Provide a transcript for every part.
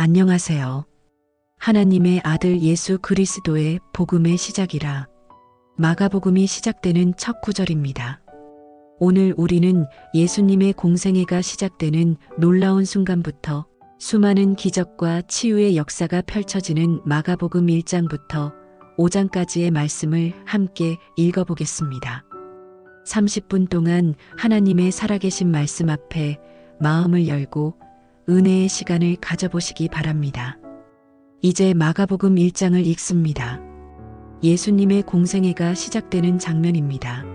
안녕하세요. 하나님의 아들 예수 그리스도의 복음의 시작이라. 마가복음이 시작되는 첫 구절입니다. 오늘 우리는 예수님의 공생애가 시작되는 놀라운 순간부터 수많은 기적과 치유의 역사가 펼쳐지는 마가복음 1장부터 5장까지의 말씀을 함께 읽어보겠습니다. 30분 동안 하나님의 살아계신 말씀 앞에 마음을 열고 은혜의 시간을 가져보시기 바랍니다. 이제 마가복음 1장을 읽습니다. 예수님의 공생애가 시작되는 장면입니다.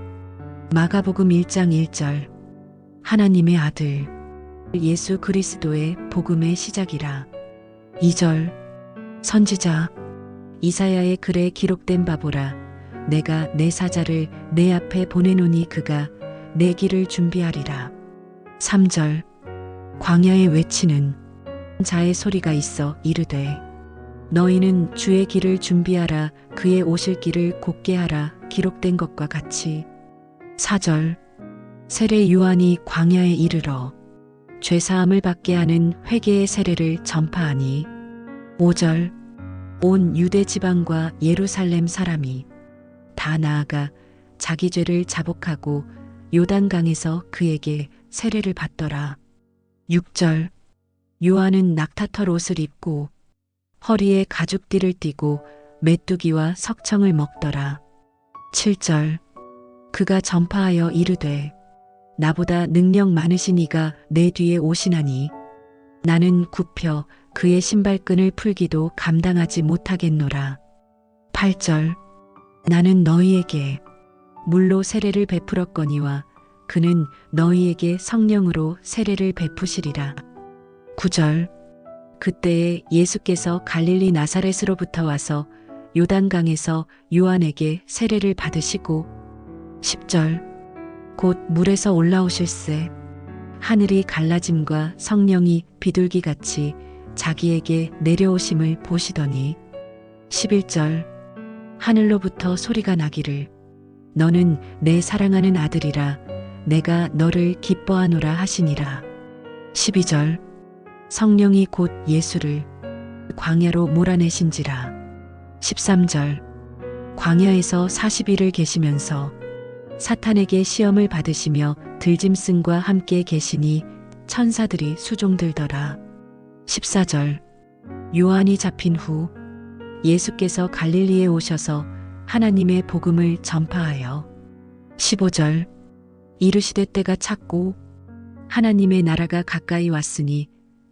마가복음 1장 1절. 하나님의 아들 예수 그리스도의 복음의 시작이라. 2절. 선지자 이사야의 글에 기록된 바 보라. 내가 내 사자를 내 앞에 보내노니 그가 내 길을 준비하리라. 3절. 광야에 외치는 자의 소리가 있어 이르되 너희는 주의 길을 준비하라. 그의 오실 길을 곧게 하라. 기록된 것과 같이. 4절. 세례 요한이 광야에 이르러 죄사함을 받게 하는 회개의 세례를 전파하니. 5절. 온 유대 지방과 예루살렘 사람이 다 나아가 자기 죄를 자복하고 요단강에서 그에게 세례를 받더라. 6절. 요한은 낙타털 옷을 입고 허리에 가죽띠를 띠고 메뚜기와 석청을 먹더라. 7절. 그가 전파하여 이르되 나보다 능력 많으신 이가 내 뒤에 오시나니 나는 굽혀 그의 신발끈을 풀기도 감당하지 못하겠노라. 8절. 나는 너희에게 물로 세례를 베풀었거니와 그는 너희에게 성령으로 세례를 베푸시리라. 9절. 그때에 예수께서 갈릴리 나사렛으로부터 와서 요단강에서 요한에게 세례를 받으시고. 10절. 곧 물에서 올라오실새 하늘이 갈라짐과 성령이 비둘기같이 자기에게 내려오심을 보시더니. 11절. 하늘로부터 소리가 나기를 너는 내 사랑하는 아들이라 내가 너를 기뻐하노라 하시니라. 12절. 성령이 곧 예수를 광야로 몰아내신지라. 13절. 광야에서 40일을 계시면서 사탄에게 시험을 받으시며 들짐승과 함께 계시니 천사들이 수종들더라. 14절. 요한이 잡힌 후 예수께서 갈릴리에 오셔서 하나님의 복음을 전파하여. 15절. 이르시되 때가 찼고 하나님의 나라가 가까이 왔으니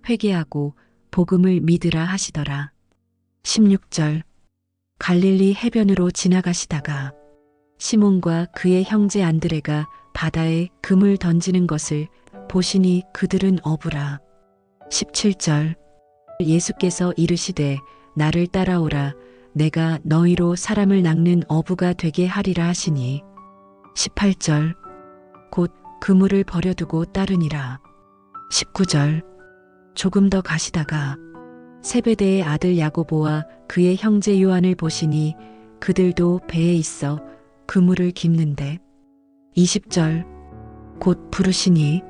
회개하고 복음을 믿으라 하시더라. 16절. 갈릴리 해변으로 지나가시다가 시몬과 그의 형제 안드레가 바다에 금을 던지는 것을 보시니 그들은 어부라. 17절. 예수께서 이르시되 나를 따라오라. 내가 너희로 사람을 낚는 어부가 되게 하리라 하시니. 18절. 곧 그물을 버려두고 따르니라. 19절. 조금 더 가시다가 세베대의 아들 야고보와 그의 형제 요한을 보시니 그들도 배에 있어 그물을 깁는데. 20절. 곧 부르시니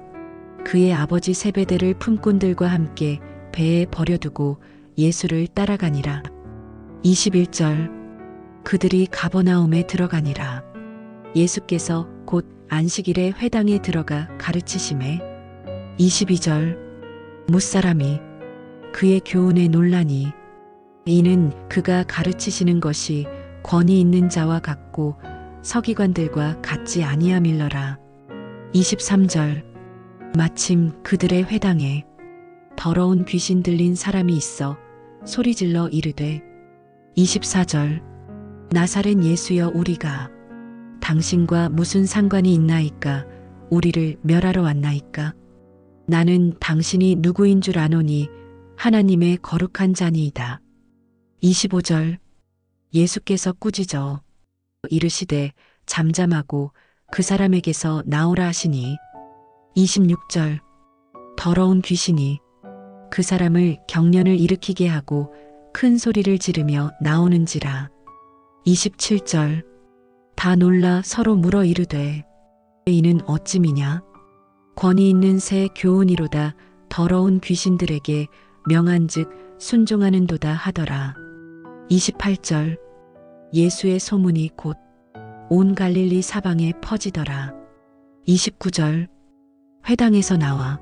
그의 아버지 세베대를 품꾼들과 함께 배에 버려두고 예수를 따라가니라. 21절. 그들이 가버나움에 들어가니라. 예수께서 곧 안식일에 회당에 들어가 가르치심에. 22절. 무사람이 그의 교훈에 놀라니 이는 그가 가르치시는 것이 권위 있는 자와 같고 서기관들과 같지 아니함일러라. 23절. 마침 그들의 회당에 더러운 귀신 들린 사람이 있어 소리질러 이르되. 24절. 나사렛 예수여 우리가 당신과 무슨 상관이 있나이까. 우리를 멸하러 왔나이까. 나는 당신이 누구인 줄 아노니 하나님의 거룩한 자니이다. 25절. 예수께서 꾸짖어 이르시되 잠잠하고 그 사람에게서 나오라 하시니. 26절. 더러운 귀신이 그 사람을 경련을 일으키게 하고 큰 소리를 지르며 나오는지라. 27절. 다 놀라 서로 물어 이르되 이는 어찌미냐. 권위 있는 새 교훈이로다. 더러운 귀신들에게 명한즉 순종하는도다 하더라. 28절 예수의 소문이 곧 온 갈릴리 사방에 퍼지더라. 29절 회당에서 나와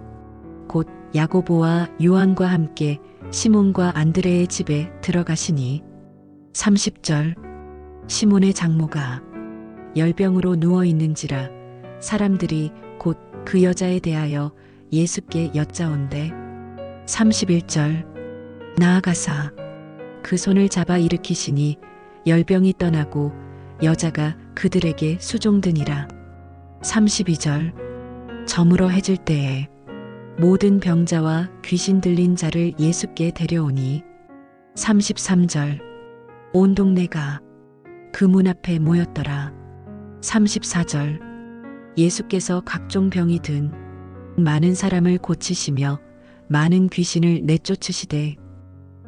곧 야고보와 요한과 함께 시몬과 안드레의 집에 들어가시니 30절 시몬의 장모가 열병으로 누워 있는지라 사람들이 곧 그 여자에 대하여 예수께 여짜온대 31절 나아가사 그 손을 잡아 일으키시니 열병이 떠나고 여자가 그들에게 수종드니라. 32절 저물어 해질 때에 모든 병자와 귀신 들린 자를 예수께 데려오니 33절 온 동네가 그 문 앞에 모였더라. 34절 예수께서 각종 병이 든 많은 사람을 고치시며 많은 귀신을 내쫓으시되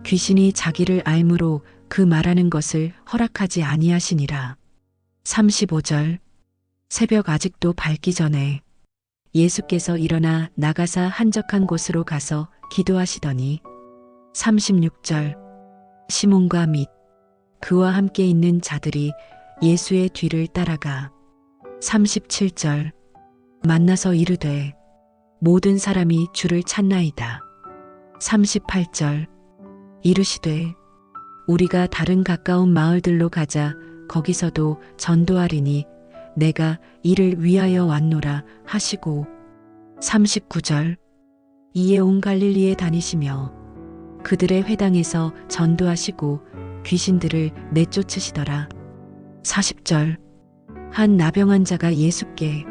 귀신이 자기를 알므로 그 말하는 것을 허락하지 아니하시니라. 35절 새벽 아직도 밝기 전에 예수께서 일어나 나가사 한적한 곳으로 가서 기도하시더니 36절 시몬과 및 그와 함께 있는 자들이 예수의 뒤를 따라가 37절 만나서 이르되 모든 사람이 주를 찾나이다. 38절 이르시되 우리가 다른 가까운 마을들로 가자 거기서도 전도하리니 내가 이를 위하여 왔노라 하시고 39절 이에 온 갈릴리에 다니시며 그들의 회당에서 전도하시고 귀신들을 내쫓으시더라. 40절 한 나병한 자가 예수께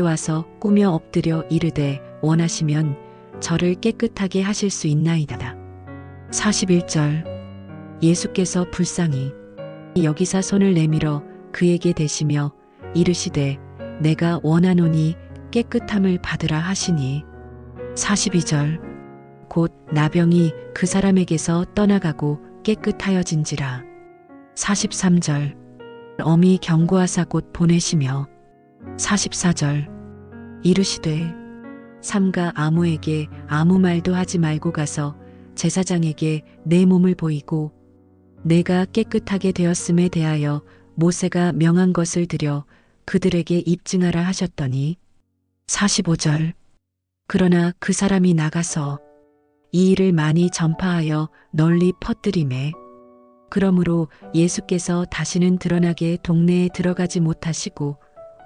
와서 꾸며 엎드려 이르되 원하시면 저를 깨끗하게 하실 수 있나이다. 41절 예수께서 불쌍히 여기사 손을 내밀어 그에게 대시며 이르시되 내가 원하노니 깨끗함을 받으라 하시니 42절 곧 나병이 그 사람에게서 떠나가고 깨끗하여진지라. 43절 엄히 경고하사 곧 보내시며 44절 이르시되 삼가 아무에게 아무 말도 하지 말고 가서 제사장에게 내 몸을 보이고 내가 깨끗하게 되었음에 대하여 모세가 명한 것을 드려 그들에게 입증하라 하셨더니 45절 그러나 그 사람이 나가서 이 일을 많이 전파하여 널리 퍼뜨리매 그러므로 예수께서 다시는 드러나게 동네에 들어가지 못하시고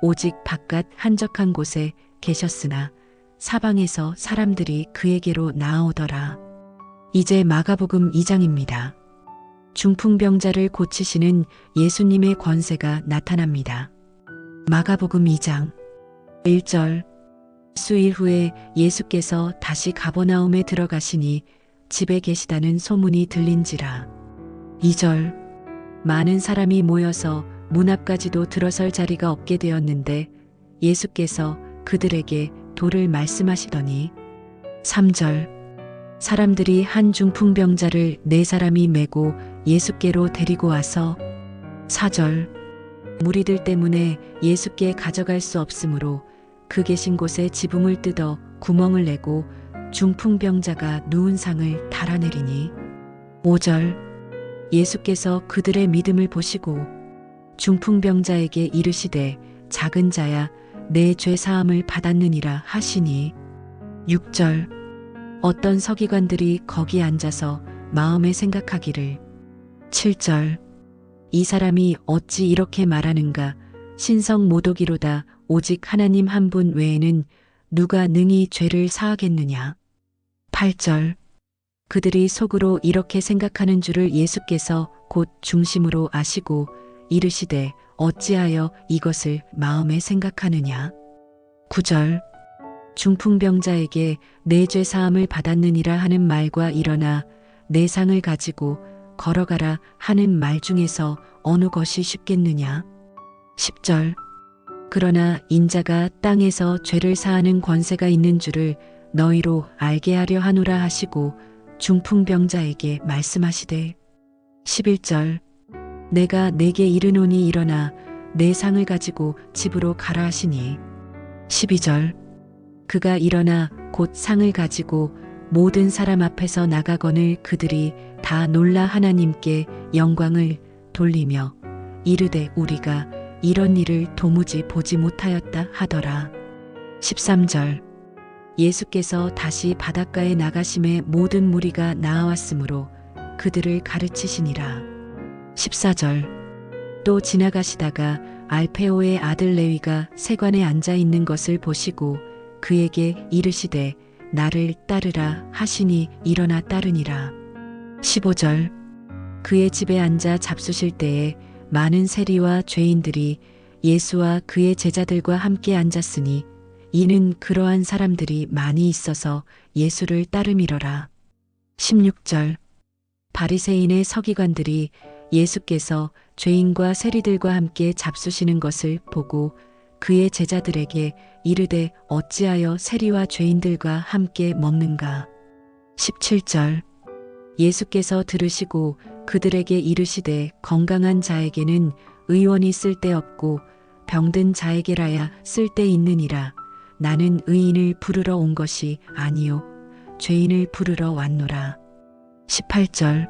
오직 바깥 한적한 곳에 계셨으나 사방에서 사람들이 그에게로 나아오더라. 이제 마가복음 2장입니다. 중풍병자를 고치시는 예수님의 권세가 나타납니다. 마가복음 2장 1절 수일 후에 예수께서 다시 가버나움에 들어가시니 집에 계시다는 소문이 들린지라. 2절 많은 사람이 모여서 문 앞까지도 들어설 자리가 없게 되었는데 예수께서 그들에게 도를 말씀하시더니 3절 사람들이 한 중풍병자를 4사람이 메고 예수께로 데리고 와서 4절 무리들 때문에 예수께 가져갈 수 없으므로 그 계신 곳에 지붕을 뜯어 구멍을 내고 중풍병자가 누운 상을 달아내리니 5절 예수께서 그들의 믿음을 보시고 중풍병자에게 이르시되 작은 자야 내 죄 사함을 받았느니라 하시니 6절 어떤 서기관들이 거기 앉아서 마음에 생각하기를 7절 이 사람이 어찌 이렇게 말하는가 신성 모독이로다 오직 하나님 한 분 외에는 누가 능히 죄를 사하겠느냐 8절 그들이 속으로 이렇게 생각하는 줄을 예수께서 곧 중심으로 아시고 이르시되 어찌하여 이것을 마음에 생각하느냐 9절 중풍병자에게 내 죄 사함을 받았느니라 하는 말과 일어나 내 상을 가지고 걸어가라 하는 말 중에서 어느 것이 쉽겠느냐 10절 그러나 인자가 땅에서 죄를 사하는 권세가 있는 줄을 너희로 알게 하려 하노라 하시고 중풍병자에게 말씀하시되 11절 내가 내게 이르노니 일어나 내 상을 가지고 집으로 가라 하시니 12절 그가 일어나 곧 상을 가지고 모든 사람 앞에서 나가거늘 그들이 다 놀라 하나님께 영광을 돌리며 이르되 우리가 이런 일을 도무지 보지 못하였다 하더라. 13절 예수께서 다시 바닷가에 나가심에 모든 무리가 나아왔으므로 그들을 가르치시니라. 14절 또 지나가시다가 알페오의 아들 레위가 세관에 앉아 있는 것을 보시고 그에게 이르시되 나를 따르라 하시니 일어나 따르니라. 15절 그의 집에 앉아 잡수실 때에 많은 세리와 죄인들이 예수와 그의 제자들과 함께 앉았으니 이는 그러한 사람들이 많이 있어서 예수를 따름이러라. 16절 바리새인의 서기관들이 예수께서 죄인과 세리들과 함께 잡수시는 것을 보고 그의 제자들에게 이르되 어찌하여 세리와 죄인들과 함께 먹는가. 17절 예수께서 들으시고 그들에게 이르시되 건강한 자에게는 의원이 쓸데없고 병든 자에게라야 쓸데있느니라. 나는 의인을 부르러 온 것이 아니요 죄인을 부르러 왔노라. 18절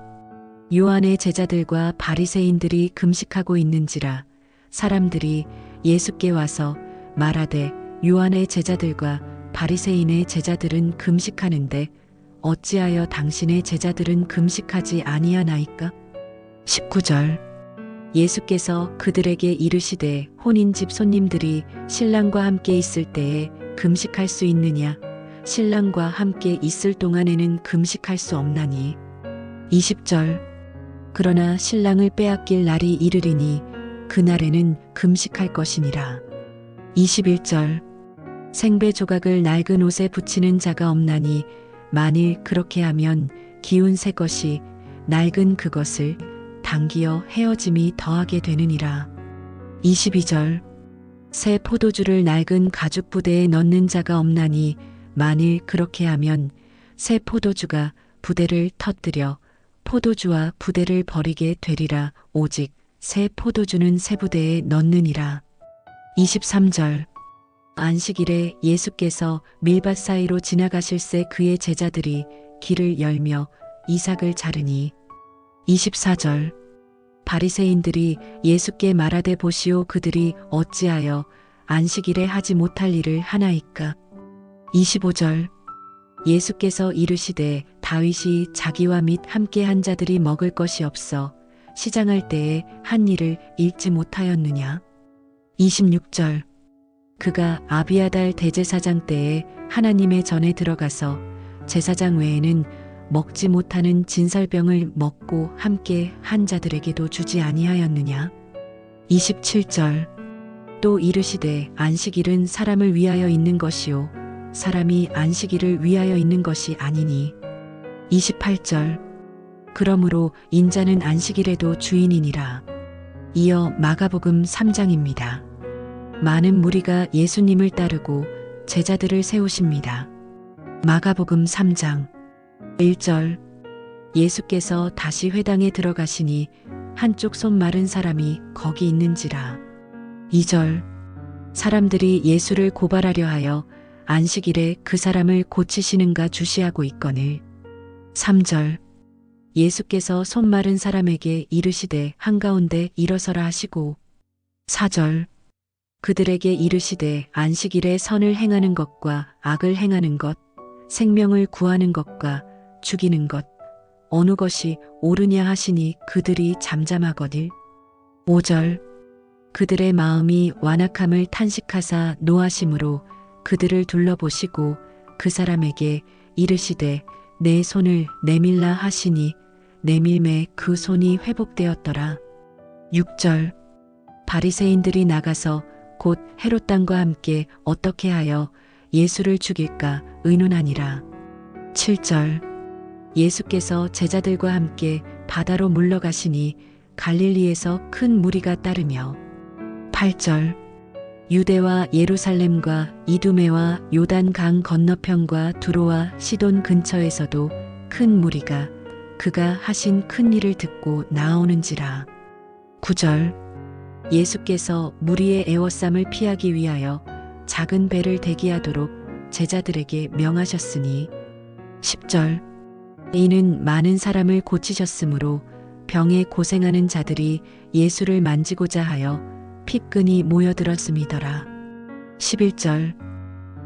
요한의 제자들과 바리새인들이 금식하고 있는지라 사람들이 예수께 와서 말하되 요한의 제자들과 바리새인의 제자들은 금식하는데 어찌하여 당신의 제자들은 금식하지 아니하나이까? 19절 예수께서 그들에게 이르시되 혼인집 손님들이 신랑과 함께 있을 때에 금식할 수 있느냐? 신랑과 함께 있을 동안에는 금식할 수 없나니. 20절 그러나 신랑을 빼앗길 날이 이르리니 그날에는 금식할 것이니라. 21절 생배 조각을 낡은 옷에 붙이는 자가 없나니 만일 그렇게 하면 기운 새 것이 낡은 그것을 당기어 헤어짐이 더하게 되느니라. 22절 새 포도주를 낡은 가죽 부대에 넣는 자가 없나니 만일 그렇게 하면 새 포도주가 부대를 터뜨려 포도주와 부대를 버리게 되리라. 오직 새 포도주는 새 부대에 넣느니라. 23절 안식일에 예수께서 밀밭 사이로 지나가실새 그의 제자들이 길을 열며 이삭을 자르니. 24절 바리새인들이 예수께 말하되 보시오 그들이 어찌하여 안식일에 하지 못할 일을 하나이까. 25절 예수께서 이르시되 다윗이 자기와 및 함께 한 자들이 먹을 것이 없어 시장할 때에 한 일을 잃지 못하였느냐. 26절 그가 아비아달 대제사장 때에 하나님의 전에 들어가서 제사장 외에는 먹지 못하는 진설병을 먹고 함께 한 자들에게도 주지 아니하였느냐. 27절 또 이르시되 안식일은 사람을 위하여 있는 것이요 사람이 안식일을 위하여 있는 것이 아니니. 28절 그러므로 인자는 안식일에도 주인이니라. 이어 마가복음 3장입니다. 많은 무리가 예수님을 따르고 제자들을 세우십니다. 마가복음 3장 1절 예수께서 다시 회당에 들어가시니 한쪽 손 마른 사람이 거기 있는지라. 2절 사람들이 예수를 고발하려 하여 안식일에 그 사람을 고치시는가 주시하고 있거늘. 3절 예수께서 손 마른 사람에게 이르시되 한가운데 일어서라 하시고. 4절 그들에게 이르시되 안식일에 선을 행하는 것과 악을 행하는 것 생명을 구하는 것과 죽이는 것 어느 것이 옳으냐 하시니 그들이 잠잠하거늘. 5절 그들의 마음이 완악함을 탄식하사 노하심으로 그들을 둘러보시고 그 사람에게 이르시되 내 손을 내밀라 하시니 내밀매 그 손이 회복되었더라. 6절 바리새인들이 나가서 곧 헤롯 당과 함께 어떻게 하여 예수를 죽일까 의논하니라. 7절 예수께서 제자들과 함께 바다로 물러가시니 갈릴리에서 큰 무리가 따르며. 8절 유대와 예루살렘과 이두메와 요단 강 건너편과 두로와 시돈 근처에서도 큰 무리가 그가 하신 큰 일을 듣고 나오는지라. 9절 예수께서 무리의 애워쌈을 피하기 위하여 작은 배를 대기하도록 제자들에게 명하셨으니. 10절. 이는 많은 사람을 고치셨으므로 병에 고생하는 자들이 예수를 만지고자 하여 피끈이 모여들었음이더라. 11절.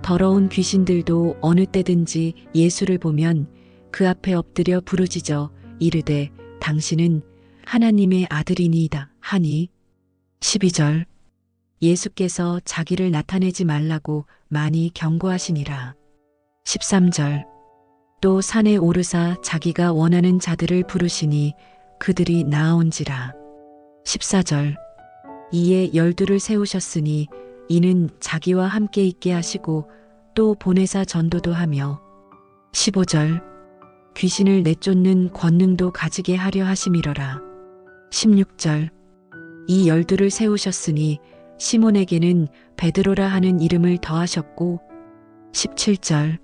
더러운 귀신들도 어느 때든지 예수를 보면 그 앞에 엎드려 부르짖어 이르되 당신은 하나님의 아들이니이다 하니. 12절. 예수께서 자기를 나타내지 말라고 많이 경고하시니라. 13절. 또 산에 오르사 자기가 원하는 자들을 부르시니 그들이 나아온지라. 14절. 이에 12를 세우셨으니 이는 자기와 함께 있게 하시고 또 보내사 전도도 하며. 15절. 귀신을 내쫓는 권능도 가지게 하려 하심이러라. 16절. 이 12를 세우셨으니 시몬에게는 베드로라 하는 이름을 더하셨고. 17절.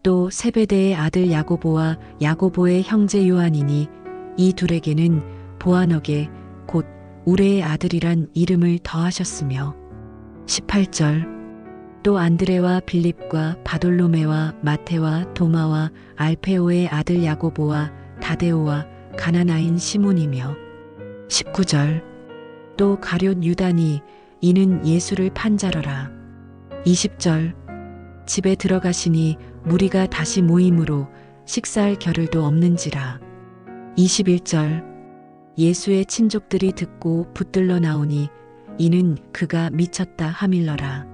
또 세베대의 아들 야고보와 야고보의 형제 요한이니 이 둘에게는 보아너게 곧 우레의 아들이란 이름을 더하셨으며. 18절. 또 안드레와 빌립과 바돌로메와 마테와 도마와 알페오의 아들 야고보와 다데오와 가나나인 시몬이며. 19절. 또 가룟 유다니 이는 예수를 판 자러라. 20절. 집에 들어가시니 무리가 다시 모임으로 식사할 겨를도 없는지라. 21절. 예수의 친족들이 듣고 붙들러 나오니 이는 그가 미쳤다 하밀러라.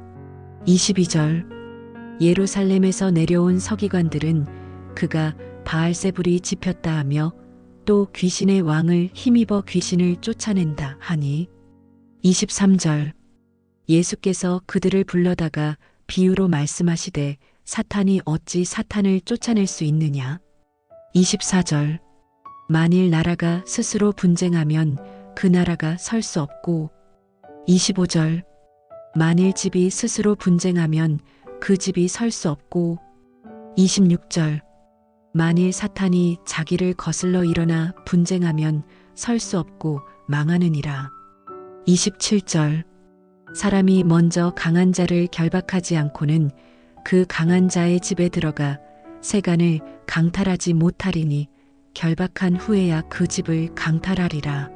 22절. 예루살렘에서 내려온 서기관들은 그가 바알세불이 집혔다 하며 또 귀신의 왕을 힘입어 귀신을 쫓아낸다 하니. 23절. 예수께서 그들을 불러다가 비유로 말씀하시되 사탄이 어찌 사탄을 쫓아낼 수 있느냐. 24절. 만일 나라가 스스로 분쟁하면 그 나라가 설 수 없고. 25절. 만일 집이 스스로 분쟁하면 그 집이 설 수 없고. 26절. 만일 사탄이 자기를 거슬러 일어나 분쟁하면 설 수 없고 망하느니라. 27절. 사람이 먼저 강한 자를 결박하지 않고는 그 강한 자의 집에 들어가 세간을 강탈하지 못하리니 결박한 후에야 그 집을 강탈하리라.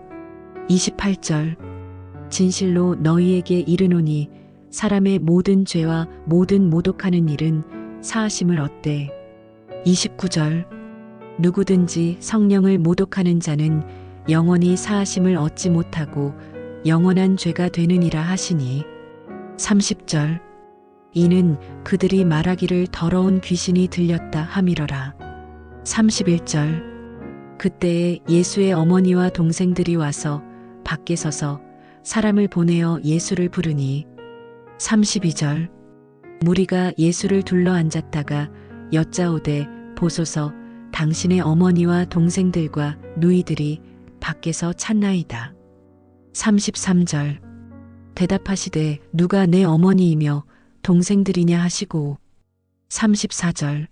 28절. 진실로 너희에게 이르노니 사람의 모든 죄와 모든 모독하는 일은 사하심을 얻되. 29절. 누구든지 성령을 모독하는 자는 영원히 사하심을 얻지 못하고 영원한 죄가 되느니라 하시니. 30절. 이는 그들이 말하기를 더러운 귀신이 들렸다 하밀어라. 31절. 그때에 예수의 어머니와 동생들이 와서 밖에 서서 사람을 보내어 예수를 부르니. 32절. 무리가 예수를 둘러 앉았다가 여짜오되 보소서 당신의 어머니와 동생들과 누이들이 밖에서 찾나이다. 33절. 대답하시되 누가 내 어머니이며 동생들이냐 하시고. 34절.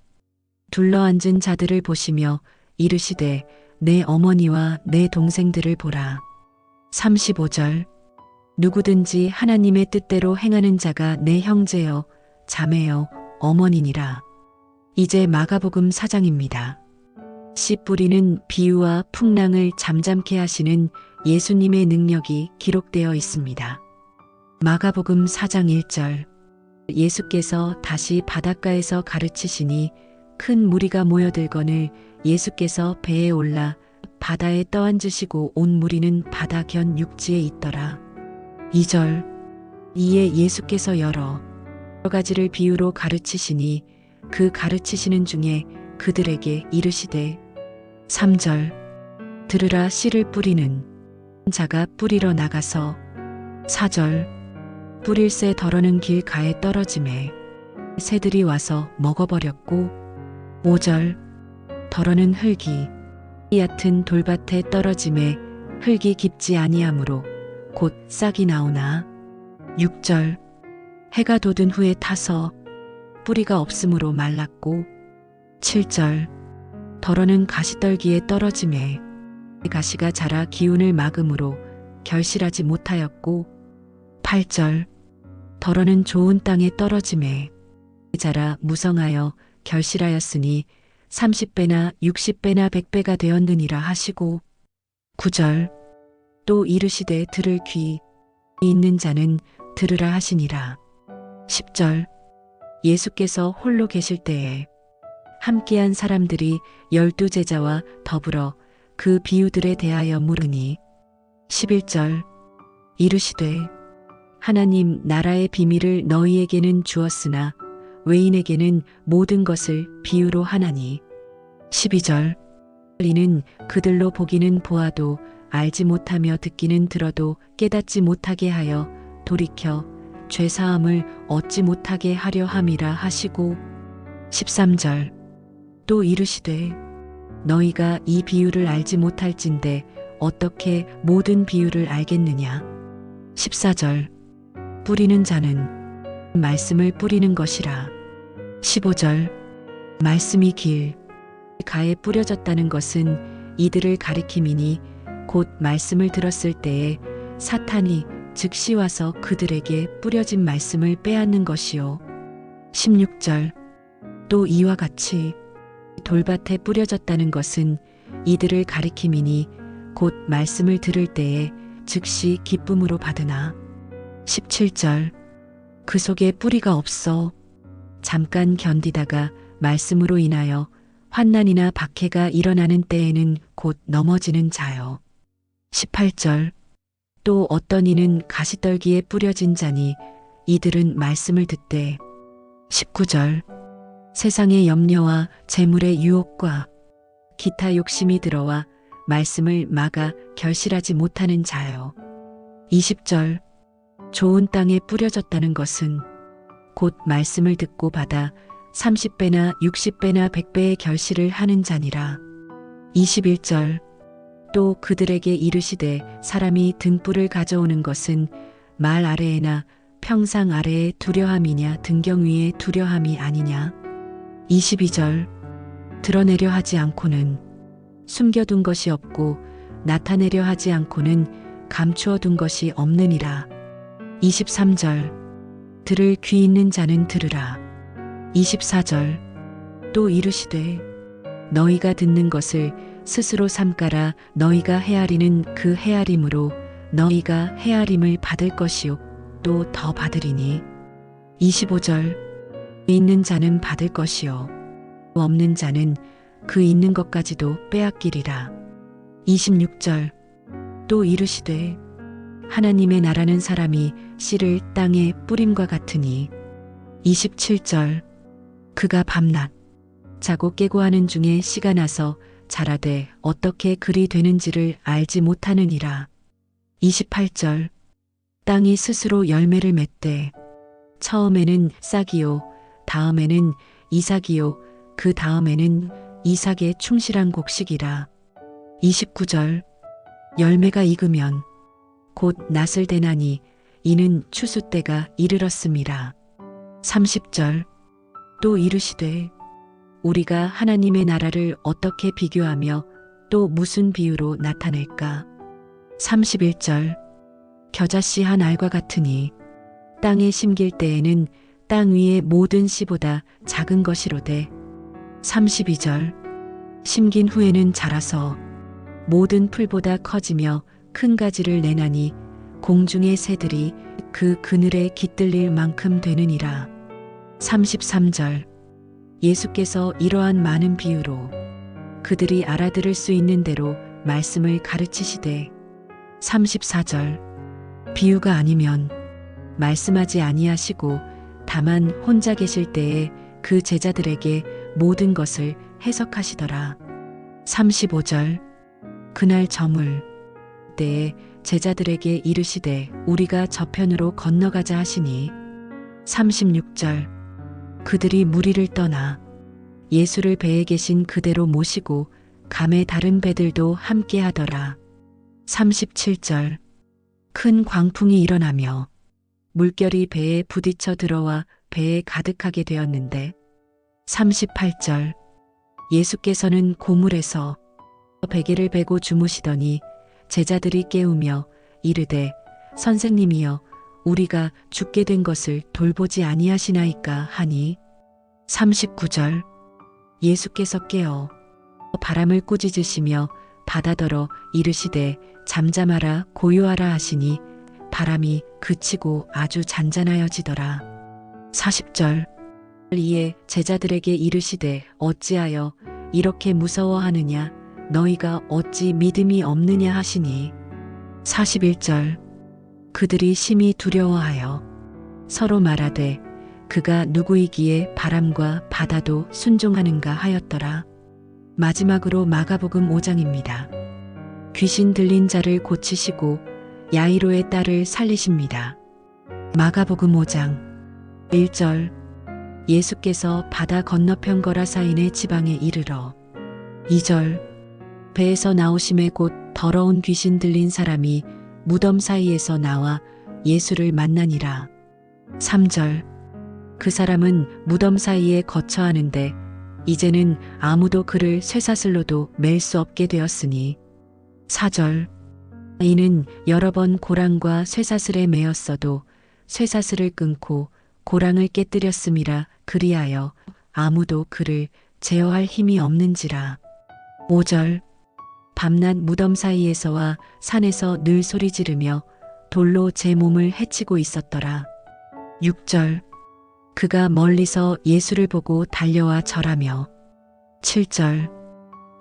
둘러앉은 자들을 보시며 이르시되 내 어머니와 내 동생들을 보라. 35절. 누구든지 하나님의 뜻대로 행하는 자가 내 형제여 자매여 어머니니라. 이제 마가복음 4장입니다. 씨 뿌리는 비유와 풍랑을 잠잠케 하시는 예수님의 능력이 기록되어 있습니다. 마가복음 4장 1절. 예수께서 다시 바닷가에서 가르치시니 큰 무리가 모여들거늘 예수께서 배에 올라 바다에 떠앉으시고 온 무리는 바다 견 육지에 있더라. 2절. 이에 예수께서 여러 가지를 비유로 가르치시니 그 가르치시는 중에 그들에게 이르시되. 3절. 들으라 씨를 뿌리는 자가 뿌리러 나가서. 4절. 뿌릴새 덜어는 길가에 떨어지매 새들이 와서 먹어버렸고. 5절. 덜어는 흙이 얕은 돌밭에 떨어지매 흙이 깊지 아니하므로 곧 싹이 나오나. 6절. 해가 돋은 후에 타서 뿌리가 없으므로 말랐고. 7절. 덜어는 가시떨기에 떨어지매 가시가 자라 기운을 막음으로 결실하지 못하였고. 8절. 덜어는 좋은 땅에 떨어지매 자라 무성하여 결실하였으니 30배나 60배나 100배가 되었느니라 하시고 9절 또 이르시되 들을 귀 있는 자는 들으라 하시니라. 10절 예수께서 홀로 계실 때에 함께한 사람들이 12 제자와 더불어 그 비유들에 대하여 물으니 11절 이르시되 하나님 나라의 비밀을 너희에게는 주었으나 외인에게는 모든 것을 비유로 하나니 12절 이는 그들로 보기는 보아도 알지 못하며 듣기는 들어도 깨닫지 못하게 하여 돌이켜 죄사함을 얻지 못하게 하려 함이라 하시고 13절 또 이르시되 너희가 이 비유를 알지 못할진대 어떻게 모든 비유를 알겠느냐. 14절 뿌리는 자는 말씀을 뿌리는 것이라. 15절 말씀이 길 가에 뿌려졌다는 것은 이들을 가리킴이니 곧 말씀을 들었을 때에 사탄이 즉시 와서 그들에게 뿌려진 말씀을 빼앗는 것이요. 16절 또 이와 같이 돌밭에 뿌려졌다는 것은 이들을 가리킴이니 곧 말씀을 들을 때에 즉시 기쁨으로 받으나 17절 그 속에 뿌리가 없어 잠깐 견디다가 말씀으로 인하여 환난이나 박해가 일어나는 때에는 곧 넘어지는 자요. 18절 또 어떤 이는 가시떨기에 뿌려진 자니 이들은 말씀을 듣되 19절 세상의 염려와 재물의 유혹과 기타 욕심이 들어와 말씀을 막아 결실하지 못하는 자요. 20절 좋은 땅에 뿌려졌다는 것은 곧 말씀을 듣고 받아 30배나 60배나 100배의 결실을 하는 자니라. 21절 또 그들에게 이르시되 사람이 등불을 가져오는 것은 말 아래에나 평상 아래에 두려함이냐 등경 위에 두려함이 아니냐. 22절 드러내려 하지 않고는 숨겨둔 것이 없고 나타내려 하지 않고는 감추어둔 것이 없느니라. 23절 들을 귀 있는 자는 들으라. 24절 또 이르시되 너희가 듣는 것을 스스로 삼가라. 너희가 헤아리는 그 헤아림으로 너희가 헤아림을 받을 것이요 또 더 받으리니. 25절 있는 자는 받을 것이요 없는 자는 그 있는 것까지도 빼앗기리라. 26절 또 이르시되 하나님의 나라는 사람이 씨를 땅에 뿌림과 같으니. 27절 그가 밤낮 자고 깨고 하는 중에 씨가 나서 자라되 어떻게 그리 되는지를 알지 못하느니라. 28절 땅이 스스로 열매를 맺되 처음에는 싹이요 다음에는 이삭이요 그 다음에는 이삭의 충실한 곡식이라. 29절 열매가 익으면 곧 낫을 대나니 이는 추수 때가 이르렀음이라. 30절 또 이르시되 우리가 하나님의 나라를 어떻게 비교하며 또 무슨 비유로 나타낼까. 31절 겨자씨 한 알과 같으니 땅에 심길 때에는 땅 위의 모든 씨보다 작은 것이로되 32절 심긴 후에는 자라서 모든 풀보다 커지며 큰 가지를 내나니 공중의 새들이 그 그늘에 깃들릴 만큼 되느니라. 33절 예수께서 이러한 많은 비유로 그들이 알아들을 수 있는 대로 말씀을 가르치시되 34절 비유가 아니면 말씀하지 아니하시고 다만 혼자 계실 때에 그 제자들에게 모든 것을 해석하시더라. 35절 그날 저물 때에 제자들에게 이르시되 우리가 저편으로 건너가자 하시니. 36절 그들이 무리를 떠나 예수를 배에 계신 그대로 모시고 감에 다른 배들도 함께 하더라. 37절 큰 광풍이 일어나며 물결이 배에 부딪혀 들어와 배에 가득하게 되었는데. 38절 예수께서는 고물에서 베개를 베고 주무시더니 제자들이 깨우며 이르되 선생님이여 우리가 죽게 된 것을 돌보지 아니하시나이까 하니. 39절 예수께서 깨어 바람을 꾸짖으시며 바다더러 이르시되 잠잠하라 고요하라 하시니 바람이 그치고 아주 잔잔하여지더라. 40절. 이에 제자들에게 이르시되 어찌하여 이렇게 무서워하느냐 너희가 어찌 믿음이 없느냐 하시니 41절. 그들이 심히 두려워하여 서로 말하되 그가 누구이기에 바람과 바다도 순종하는가 하였더라. 마지막으로 마가복음 5장입니다. 귀신 들린 자를 고치시고 야이로의 딸을 살리십니다. 마가복음 5장 1절. 예수께서 바다 건너편 거라사인의 지방에 이르러 2절. 배에서 나오심에 곧 더러운 귀신 들린 사람이 무덤 사이에서 나와 예수를 만나니라. 3절. 그 사람은 무덤 사이에 거처하는데 이제는 아무도 그를 쇠사슬로도 맬 수 없게 되었으니 4절. 이는 여러 번 고랑과 쇠사슬에 매었어도 쇠사슬을 끊고 고랑을 깨뜨렸음이라 그리하여 아무도 그를 제어할 힘이 없는지라. 5절. 밤낮 무덤 사이에서와 산에서 늘 소리 지르며 돌로 제 몸을 해치고 있었더라. 6절. 그가 멀리서 예수를 보고 달려와 절하며 7절.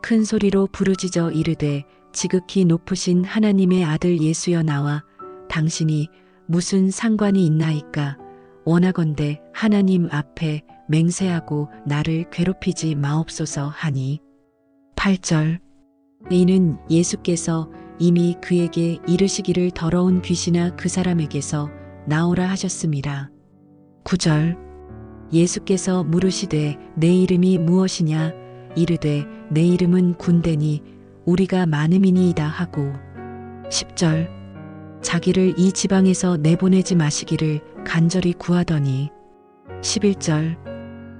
큰 소리로 부르짖어 이르되 지극히 높으신 하나님의 아들 예수여 나와 당신이 무슨 상관이 있나이까 원하건대 하나님 앞에 맹세하고 나를 괴롭히지 마옵소서 하니 8절. 이는 예수께서 이미 그에게 이르시기를 더러운 귀신아 그 사람에게서 나오라 하셨음이라. 9절. 예수께서 물으시되 내 이름이 무엇이냐 이르되 내 이름은 군대니 우리가 많음이니이다 하고 10절. 자기를 이 지방에서 내보내지 마시기를 간절히 구하더니 11절.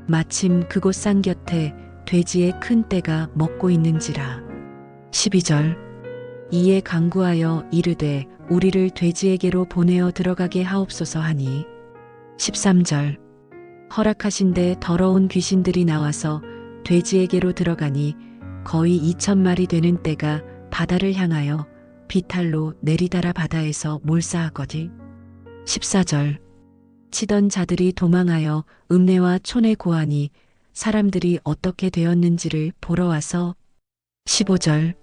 마침 그곳 산 곁에 돼지의 큰 떼가 먹고 있는지라. 12절. 이에 간구하여 이르되 우리를 돼지에게로 보내어 들어가게 하옵소서 하니 13절. 허락하신데 더러운 귀신들이 나와서 돼지에게로 들어가니 거의 2,000마리 되는 떼가 바다를 향하여 비탈로 내리다라 바다에서 몰사하거니 14절. 치던 자들이 도망하여 읍내와 촌에 고하니 사람들이 어떻게 되었는지를 보러 와서 15절.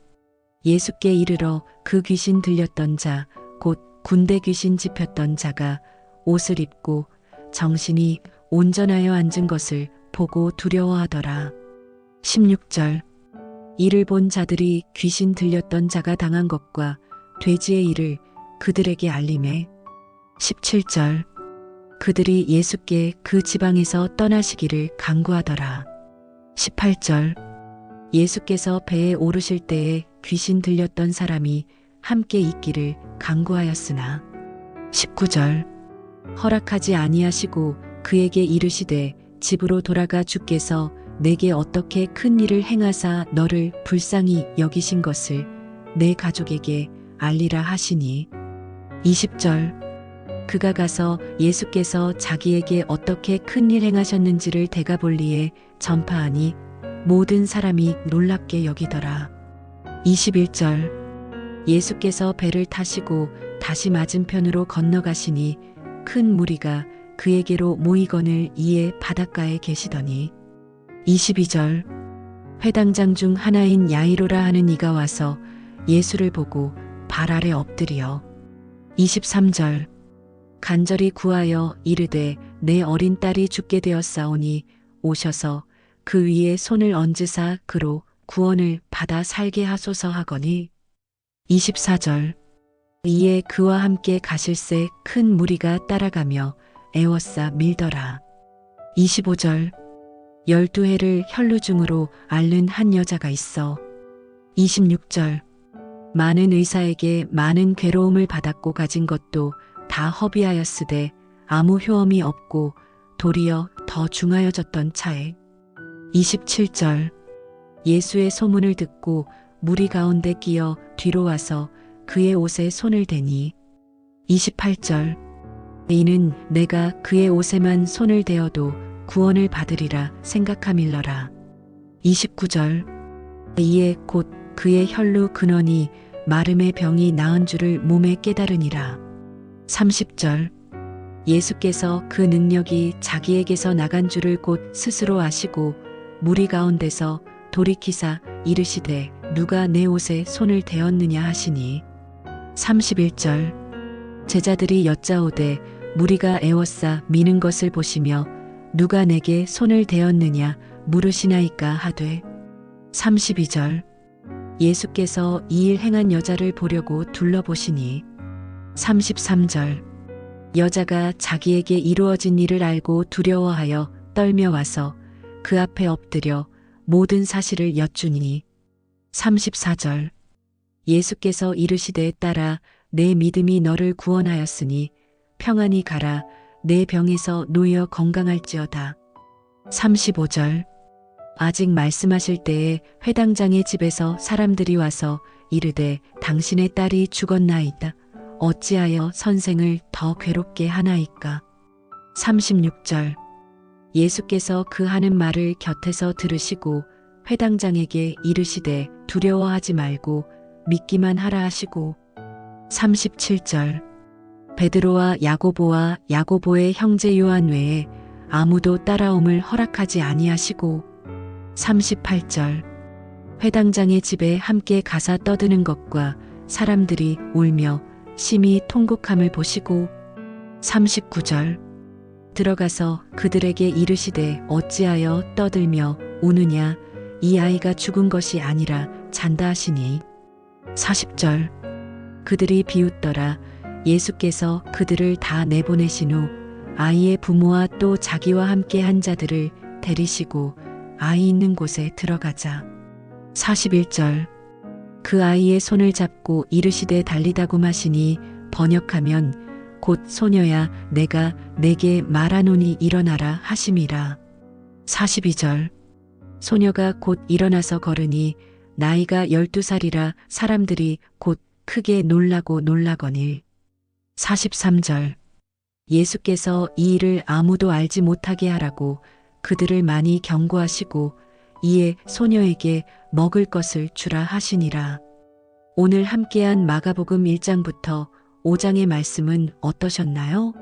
예수께 이르러 그 귀신 들렸던 자 곧 군대 귀신 집혔던 자가 옷을 입고 정신이 온전하여 앉은 것을 보고 두려워하더라. 16절. 이를 본 자들이 귀신 들렸던 자가 당한 것과 돼지의 일을 그들에게 알림해 17절. 그들이 예수께 그 지방에서 떠나시기를 간구하더라. 18절. 예수께서 배에 오르실 때에 귀신 들렸던 사람이 함께 있기를 간구하였으나 19절. 허락하지 아니하시고 그에게 이르시되 집으로 돌아가 주께서 내게 어떻게 큰 일을 행하사 너를 불쌍히 여기신 것을 내 가족에게 알리라 하시니 20절. 그가 가서 예수께서 자기에게 어떻게 큰 일 행하셨는지를 대가볼리에 전파하니 모든 사람이 놀랍게 여기더라. 21절. 예수께서 배를 타시고 다시 맞은편으로 건너가시니 큰 무리가 그에게로 모이거늘 이에 바닷가에 계시더니 22절. 회당장 중 하나인 야이로라 하는 이가 와서 예수를 보고 발 아래 엎드려 23절. 간절히 구하여 이르되 내 어린 딸이 죽게 되었사오니 오셔서 그 위에 손을 얹으사 그로 구원을 받아 살게 하소서 하거니 24절. 이에 그와 함께 가실새 큰 무리가 따라가며 애워싸 밀더라. 25절. 12해를 혈루증으로 앓는 한 여자가 있어 26절. 많은 의사에게 많은 괴로움을 받았고 가진 것도 다 허비하였으되 아무 효험이 없고 도리어 더 중하여졌던 차에 27절. 예수의 소문을 듣고 무리 가운데 끼어 뒤로 와서 그의 옷에 손을 대니 28절. 이는 내가 그의 옷에만 손을 대어도 구원을 받으리라 생각함일러라. 29절. 이에 곧 그의 혈루 근원이 마름의 병이 나은 줄을 몸에 깨달으니라. 30절. 예수께서 그 능력이 자기에게서 나간 줄을 곧 스스로 아시고 무리 가운데서 돌이키사 이르시되 누가 내 옷에 손을 대었느냐 하시니. 31절. 제자들이 여짜오되 무리가 애워싸 미는 것을 보시며 누가 내게 손을 대었느냐 물으시나이까 하되. 32절. 예수께서 이 일 행한 여자를 보려고 둘러보시니. 33절. 여자가 자기에게 이루어진 일을 알고 두려워하여 떨며 와서 그 앞에 엎드려 모든 사실을 여쭈니. 34절. 예수께서 이르시되 딸아 내 믿음이 너를 구원하였으니 평안히 가라 내 병에서 놓여 건강할지어다. 35절. 아직 말씀하실 때에 회당장의 집에서 사람들이 와서 이르되 당신의 딸이 죽었나이다. 어찌하여 선생을 더 괴롭게 하나이까. 36절. 예수께서 그 하는 말을 곁에서 들으시고 회당장에게 이르시되 두려워하지 말고 믿기만 하라 하시고. 37절. 베드로와 야고보와 야고보의 형제 요한 외에 아무도 따라옴을 허락하지 아니하시고. 38절. 회당장의 집에 함께 가사 떠드는 것과 사람들이 울며 심히 통곡함을 보시고. 39절. 들어가서 그들에게 이르시되 어찌하여 떠들며 우느냐 이 아이가 죽은 것이 아니라 잔다 하시니. 40절. 그들이 비웃더라. 예수께서 그들을 다 내보내신 후 아이의 부모와 또 자기와 함께 한 자들을 데리시고 아이 있는 곳에 들어가자. 41절. 그 아이의 손을 잡고 이르시되 달리다고 마시니 번역하면 곧 소녀야 내가 내게 말하노니 일어나라 하심이라. 42절. 소녀가 곧 일어나서 걸으니 나이가 12살이라 사람들이 곧 크게 놀라고 놀라거늘. 43절. 예수께서 이 일을 아무도 알지 못하게 하라고 그들을 많이 경고하시고 이에 소녀에게 먹을 것을 주라 하시니라. 오늘 함께한 마가복음 1장부터 5장의 말씀은 어떠셨나요?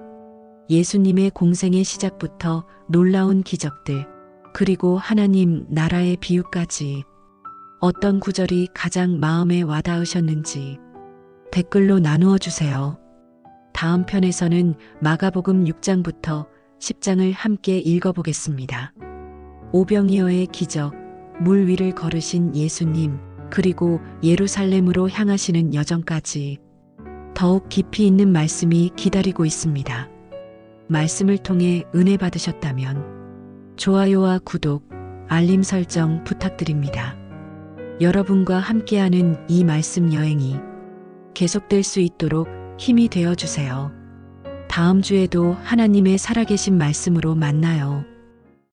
예수님의 공생의 시작부터 놀라운 기적들, 그리고 하나님 나라의 비유까지 어떤 구절이 가장 마음에 와닿으셨는지 댓글로 나누어 주세요. 다음 편에서는 마가복음 6장부터 10장을 함께 읽어보겠습니다. 오병이어의 기적, 물 위를 걸으신 예수님, 그리고 예루살렘으로 향하시는 여정까지 더욱 깊이 있는 말씀이 기다리고 있습니다. 말씀을 통해 은혜 받으셨다면 좋아요와 구독, 알림 설정 부탁드립니다. 여러분과 함께하는 이 말씀 여행이 계속될 수 있도록 힘이 되어 주세요. 다음 주에도 하나님의 살아계신 말씀으로 만나요.